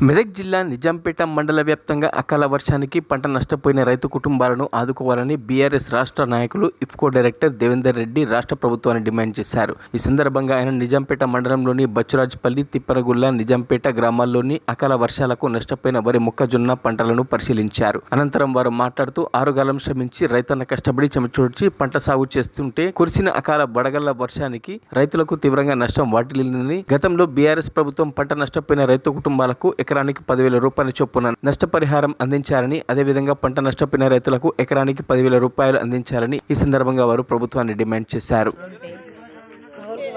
మెదక్ జిల్లా నిజాంపేట మండల వ్యాప్తంగా అకాల వర్షానికి పంట నష్టపోయిన రైతు కుటుంబాలను ఆదుకోవాలని బీఆర్ఎస్ రాష్ట్ర నాయకులు ఇఫ్కో డైరెక్టర్ దేవేందర్ రెడ్డి రాష్ట్ర ప్రభుత్వాన్ని డిమాండ్ చేశారు. ఈ సందర్భంగా ఆయన నిజాంపేట మండలంలోని బచ్చురాజపల్లి, తిప్పనగుల్ల, నిజాంపేట గ్రామాల్లోని అకాల వర్షాలకు నష్టపోయిన వరి, మొక్కజొన్న పంటలను పరిశీలించారు. అనంతరం వారు మాట్లాడుతూ ఆరుగాలం శ్రమించి రైతన్న కష్టపడి చెమచూడ్చి పంట సాగు చేస్తుంటే కురిసిన అకాల వడగళ్ల వర్షానికి రైతులకు తీవ్రంగా నష్టం వాటిల్లిందని, గతంలో బీఆర్ఎస్ ప్రభుత్వం పంట నష్టపోయిన రైతు కుటుంబాలకు ఎకరానికి 10,000 రూపాయల చొప్పున నష్టపరిహారం అందించాలని, అదేవిధంగా పంట నష్టపోయిన రైతులకు ఎకరానికి 10,000 రూపాయలు అందించాలని ఈ సందర్భంగా వారు ప్రభుత్వాన్ని డిమాండ్ చేశారు.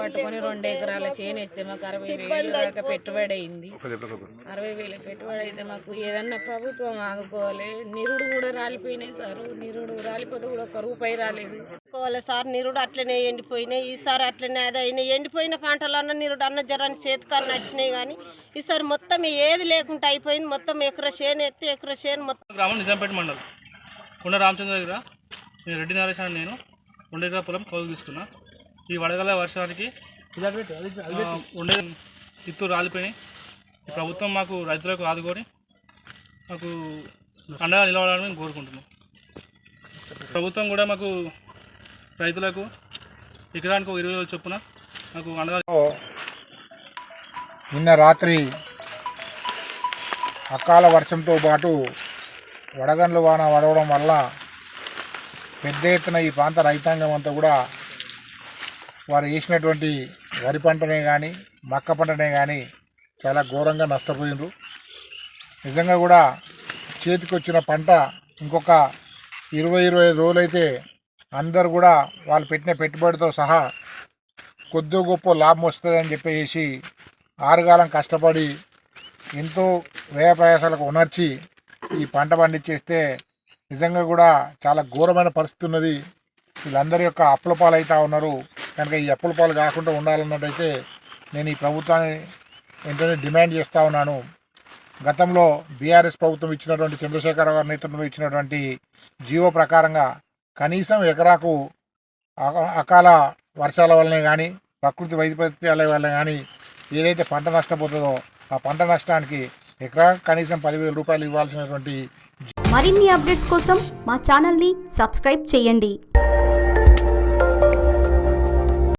పట్టుకొని 2 ఎకరాల చేను వేస్తే మాకు 60,000 దాకా పెట్టుబడి అయింది. 60,000 పెట్టుబడి అయితే మాకు ఏదన్నా ప్రభుత్వం ఆదుకోవాలి. నిరుడు కూడా రాలిపోయినాయి సార్. నిరుడు రాలిపోతే కూడా 1 రూపాయి రాలేదు సార్. నిరుడు అట్లనే ఎండిపోయినాయి. ఈసారి అట్లనే అదైనా ఎండిపోయిన పంటలన్న నిరుడు అన్న జరాన్ని చేతికాలను వచ్చినాయి. కానీ ఈసారి మొత్తం ఏది లేకుండా అయిపోయింది. మొత్తం ఎకరా చేను ఎత్తే ఎకరా చేను మొత్తం. గ్రామం నిజాంపేట మండలం కొండ రామచంద్ర దగ్గర నేను రెడ్డి నరేష్ అని నేను 2 ఎకరాల పొలం కౌలు తీసుకున్నా. ఈ వడగల వర్షానికి ఉండే ఇత్తు రాలిపోయినాయి. ఈ ప్రభుత్వం మాకు రైతులకు ఆదుకొని మాకు అండగా నిలవాలని మేము కోరుకుంటున్నాం. ప్రభుత్వం కూడా మాకు రైతులకు ఎకరానికి 20,000 చొప్పున మాకు అండగా. నిన్న రాత్రి అకాల వర్షంతో పాటు వడగండ్ల వాన పడవడం వల్ల పెద్ద ఎత్తున ఈ ప్రాంత రైతాంగం అంతా కూడా వారు వేసినటువంటి వరి పంటనే కానీ మక్క పంటనే కానీ చాలా ఘోరంగా నష్టపోయినారు. నిజంగా కూడా చేతికి వచ్చిన పంట ఇంకొక 20-25 రోజులైతే అందరు కూడా వాళ్ళు పెట్టిన పెట్టుబడితో సహా కొద్ది గొప్ప లాభం వస్తుందని చెప్పేసి ఆరుగాలం కష్టపడి ఎంతో వ్యయ ప్రయాసాలకు ఉనర్చి ఈ పంట పండించేస్తే నిజంగా కూడా చాలా ఘోరమైన పరిస్థితి ఉన్నది. వీళ్ళందరి యొక్క అప్పుల పాలు అవుతూ ఉన్నారు. కనుక ఈ అప్పుల పాలు కాకుండా ఉండాలన్నట్టయితే నేను ఈ ప్రభుత్వాన్ని వెంటనే డిమాండ్ చేస్తూ ఉన్నాను. గతంలో బీఆర్ఎస్ ప్రభుత్వం ఇచ్చినటువంటి చంద్రశేఖరరావు గారి నేతృత్వంలో ఇచ్చినటువంటి జీవో ప్రకారంగా కనీసం ఎకరాకు అకాల వర్షాల వల్లనే కానీ ప్రకృతి వైపరీత్యాల వల్ల కానీ ఏదైతే పంట నష్టపోతుందో ఆ పంట నష్టానికి ఎకరా కనీసం 10,000 రూపాయలు ఇవ్వాల్సినటువంటి. మరిన్ని అప్డేట్స్ కోసం మా ఛానల్ని సబ్స్క్రైబ్ చేయండి.